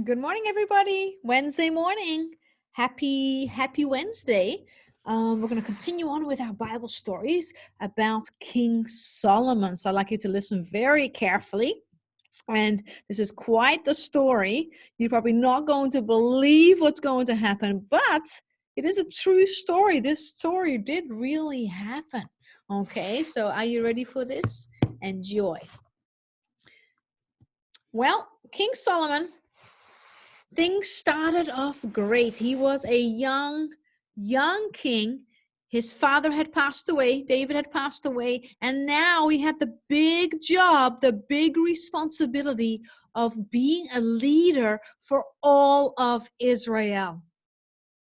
Good morning, everybody. Wednesday morning. Happy Wednesday. We're going to continue on with our Bible stories about King Solomon. So I'd like you to listen very carefully. And this is quite the story. You're probably not going to believe what's going to happen, but it is a true story. This story did really happen. Okay, so are you ready for this? Enjoy. Well, King Solomon, things started off great. He was a young king. His father had passed away. David had passed away. And now he had the big job, the big responsibility of being a leader for all of Israel.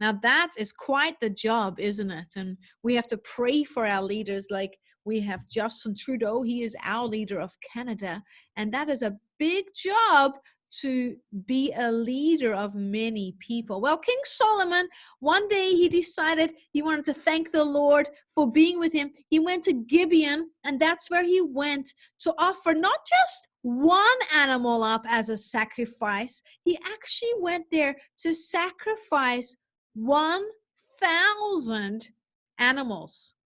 Now that is quite the job, isn't it? And we have to pray for our leaders. Like we have Justin Trudeau. He is our leader of Canada. And that is a big job to be a leader of many people. Well, King Solomon, one day he decided he wanted to thank the Lord for being with him. He went to Gibeon, and that's where he went to offer not just one animal up as a sacrifice. He actually went there to sacrifice 1,000 animals.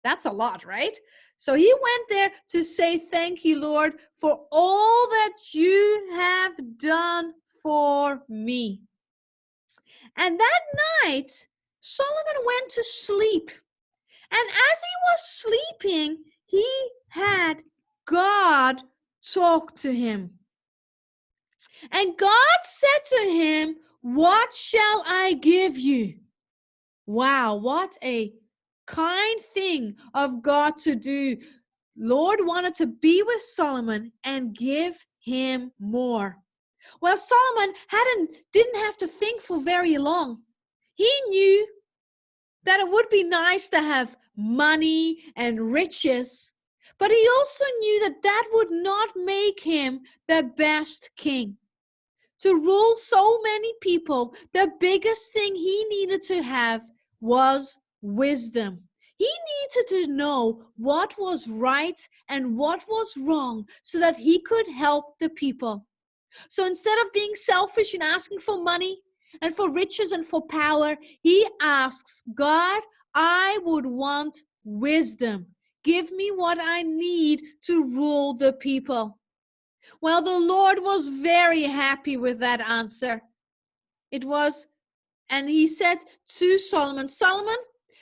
That's a lot, right? So he went there to say, thank you, Lord, for all that you have done for me. And that night, Solomon went to sleep. And as he was sleeping, he had God talk to him. And God said to him, what shall I give you? Wow, what a kind thing of God to do. Lord wanted to be with Solomon and give him more. Well, Solomon didn't have to think for very long. He knew that it would be nice to have money and riches, but he also knew that that would not make him the best king. To rule so many people, the biggest thing he needed to have was wisdom. He needed to know what was right and what was wrong so that he could help the people. So instead of being selfish and asking for money and for riches and for power, he asks, God, I would want wisdom. Give me what I need to rule the people. Well, the Lord was very happy with that answer. And he said to Solomon, Solomon,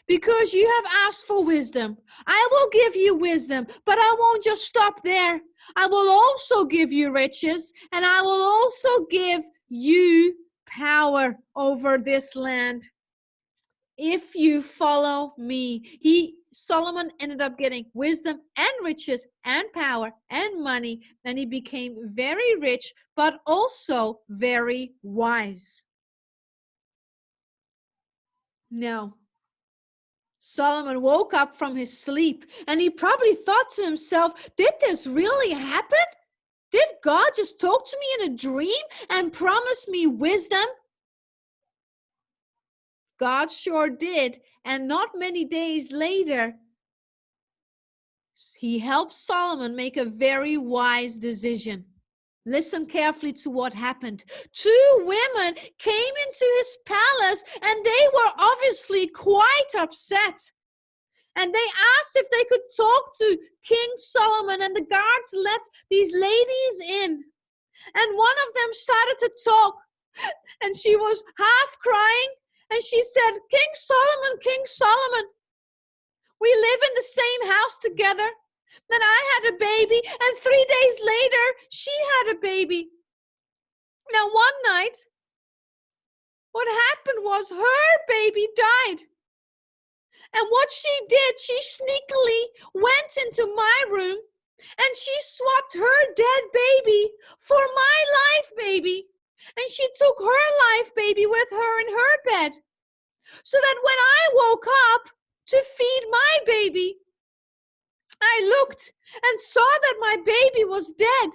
because you have asked for wisdom, I will give you wisdom, but I won't just stop there. I will also give you riches, and I will also give you power over this land. If you follow me, Solomon ended up getting wisdom and riches and power and money, and he became very rich, but also very wise. Now, Solomon woke up from his sleep, and he probably thought to himself, did this really happen? Did God just talk to me in a dream and promise me wisdom? God sure did. And not many days later, he helped Solomon make a very wise decision. Listen carefully to what happened. Two women came into his palace, and they were obviously quite upset. And they asked if they could talk to King Solomon, and the guards let these ladies in. And one of them started to talk, and she was half crying, and she said, King Solomon, we live in the same house together. Then I had a baby, and 3 days later, she had a baby. Now, one night, what happened was her baby died. And what she did, she sneakily went into my room, and she swapped her dead baby for my life baby. And she took her life baby with her in her bed. So that when I woke up to feed my baby, I looked and saw that my baby was dead.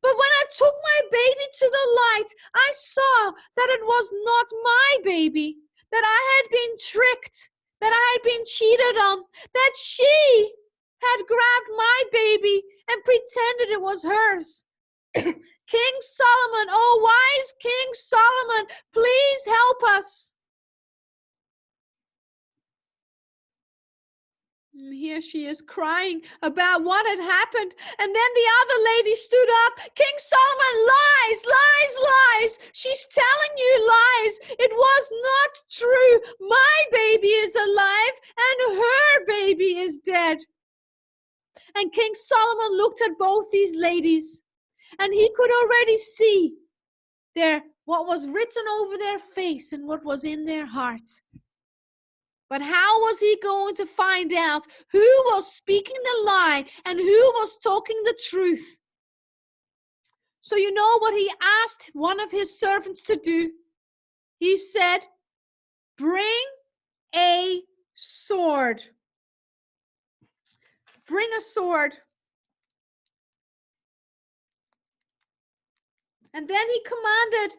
But when I took my baby to the light, I saw that it was not my baby, that I had been tricked, that I had been cheated on, that she had grabbed my baby and pretended it was hers. King Solomon, oh wise King Solomon, please help us. And here she is crying about what had happened. And then the other lady stood up. King Solomon, lies, lies, lies. She's telling you lies. It was not true. My baby is alive and her baby is dead. And King Solomon looked at both these ladies and he could already see what was written over their face and what was in their hearts. But how was he going to find out who was speaking the lie and who was talking the truth? So you know what he asked one of his servants to do? He said, bring a sword. Bring a sword. And then he commanded,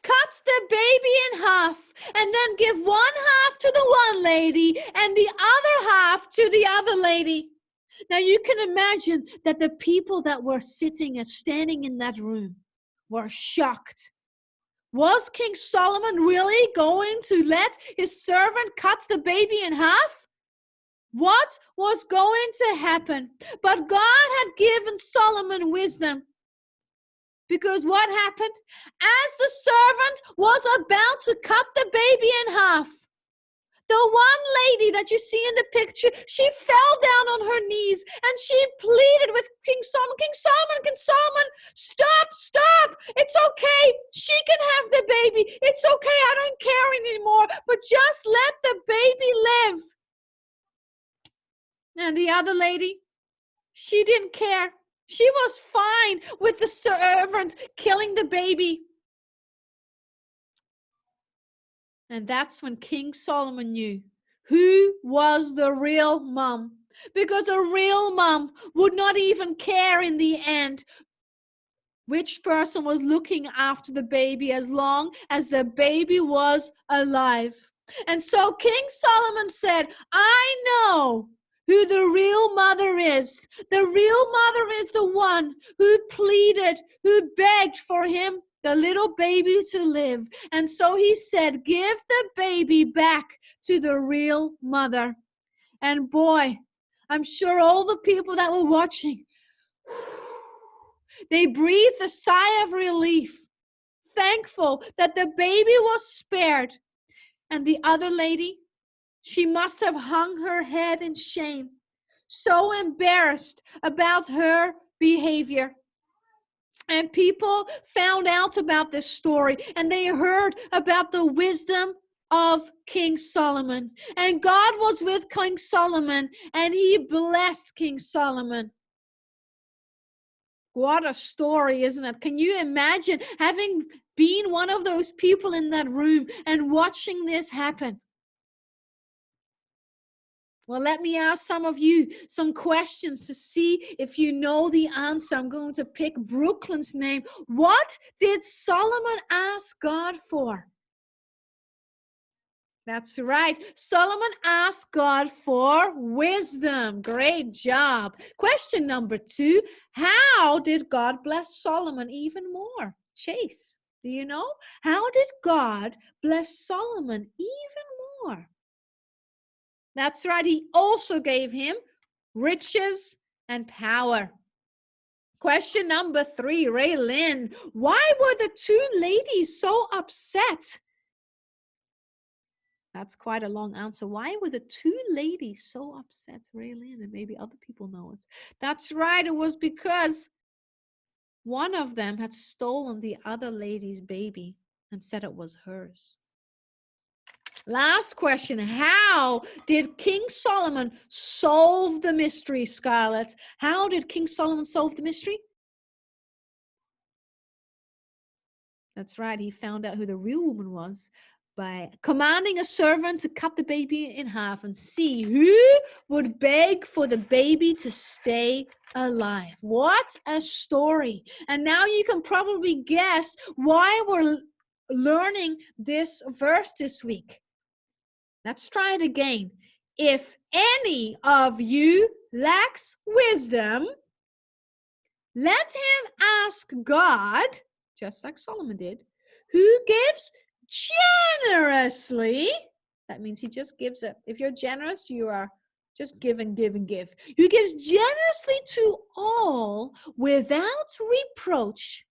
cut the baby in half and then give one half to the one lady and the other half to the other lady. Now you can imagine that the people that were sitting and standing in that room were shocked. Was King Solomon really going to let his servant cut the baby in half? What was going to happen? But God had given Solomon wisdom. Because what happened? As the servant was about to cut the baby in half, the one lady that you see in the picture, she fell down on her knees and she pleaded with King Solomon, King Solomon, King Solomon, stop, stop. It's okay. She can have the baby. It's okay. I don't care anymore. But just let the baby live. And the other lady, she didn't care. She was fine with the servant killing the baby. And that's when King Solomon knew who was the real mom. Because a real mom would not even care in the end which person was looking after the baby as long as the baby was alive. And so King Solomon said, I know who the real mother is. The real mother is the one who pleaded, who begged for him, the little baby, to live. And so he said, give the baby back to the real mother. And boy, I'm sure all the people that were watching, they breathed a sigh of relief, thankful that the baby was spared. And the other lady, she must have hung her head in shame, so embarrassed about her behavior. And people found out about this story and they heard about the wisdom of King Solomon. And God was with King Solomon and he blessed King Solomon. What a story, isn't it? Can you imagine having been one of those people in that room and watching this happen? Well, let me ask some of you some questions to see if you know the answer. I'm going to pick Brooklyn's name. What did Solomon ask God for? That's right. Solomon asked God for wisdom. Great job. Question number 2. How did God bless Solomon even more? Chase, do you know? How did God bless Solomon even more? That's right. He also gave him riches and power. Question number 3, Ray Lynn. Why were the 2 ladies so upset? That's quite a long answer. Why were the 2 ladies so upset, Ray Lynn? And maybe other people know it. That's right. It was because one of them had stolen the other lady's baby and said it was hers. Last question. How did King Solomon solve the mystery, Scarlett? How did King Solomon solve the mystery? That's right. He found out who the real woman was by commanding a servant to cut the baby in half and see who would beg for the baby to stay alive. What a story. And now you can probably guess why we're learning this verse this week. Let's try it again. If any of you lacks wisdom, Let him ask God, just like Solomon did, who gives generously. That means he just gives it. If you're generous, you are just give and give and give. Who gives generously to all without reproach,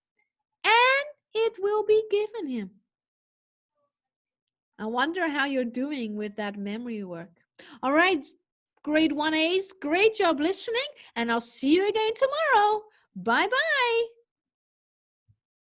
and it will be given him. I wonder how you're doing with that memory work. All right, grade 1As, great job listening, and I'll see you again tomorrow. Bye-bye.